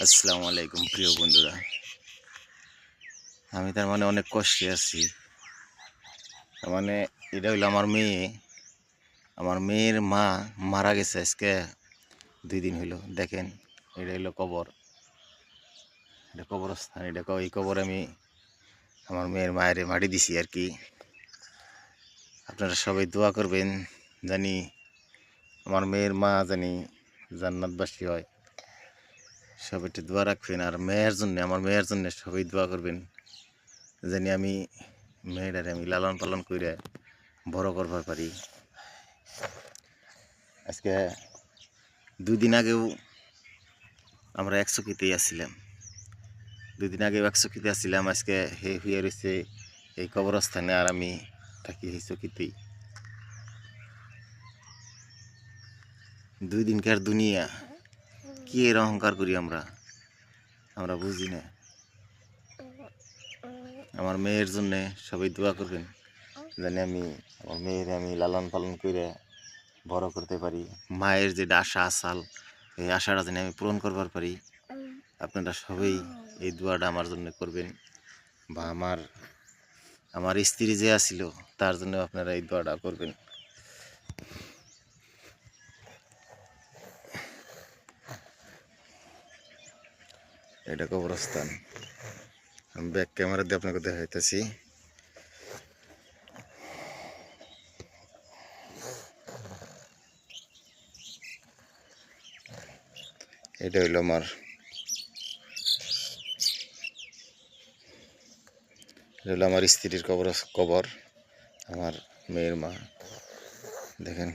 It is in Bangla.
আসসালামু আলাইকুম প্রিয় বন্ধুরা। আমি তার মানে অনেক কষ্টে আছি। তার মানে এটা হইলো আমার মেয়ে। আমার মেয়ের মা মারা গেছে আজকে 2 দিন হইলো। দেখেন, এটা হইলো কবর, এটা কবরস্থান। এই কবর আমি আমার মেয়ের মায়ের মাটি দিছি আর কি। আপনারা সবাই দোয়া করবেন জানি আমার মেয়ের মা জানি জান্নাতবাসী হয়। সবাই একটু দোয়া রাখবেন। আর আমার মেয়ের জন্য সবাই দোয়া করবেন জানি আমি মেয়েটারে আমি লালন পালন করে বড় করবার পারি। আজকে 2 দিন আগেও আমরা একচকিতেই আসছিলাম। 2 দিন আগেও একচকিতে আসছিলাম। আজকে হে হইয়া রয়েছে এই কবরস্থানে, আর আমি থাকি এই চকিতেই। 2 দিনকার দুনিয়া কি এর অহংকার করি আমরা বুঝি না। আমার মেয়ের জন্য সবাই দোয়া করবেন জানি আমার মেয়ের আমি লালন পালন করে বড় করতে পারি। মায়ের যে আশা আসাল, এই আশাটা যেন আমি পূরণ করবার পারি। আপনারা সবাই এই দোয়াটা আমার জন্য করবেন, বা আমার স্ত্রী যে আছিল তার জন্য আপনারা এই দোয়াটা করবেন। এটা কবরস্থান। আমি ব্যাক ক্যামেরা দিয়ে আপনাকে দেখাইতেছি। এটা হইলো আমার স্ত্রীর কবর। আমার মেয়ের মা দেখেন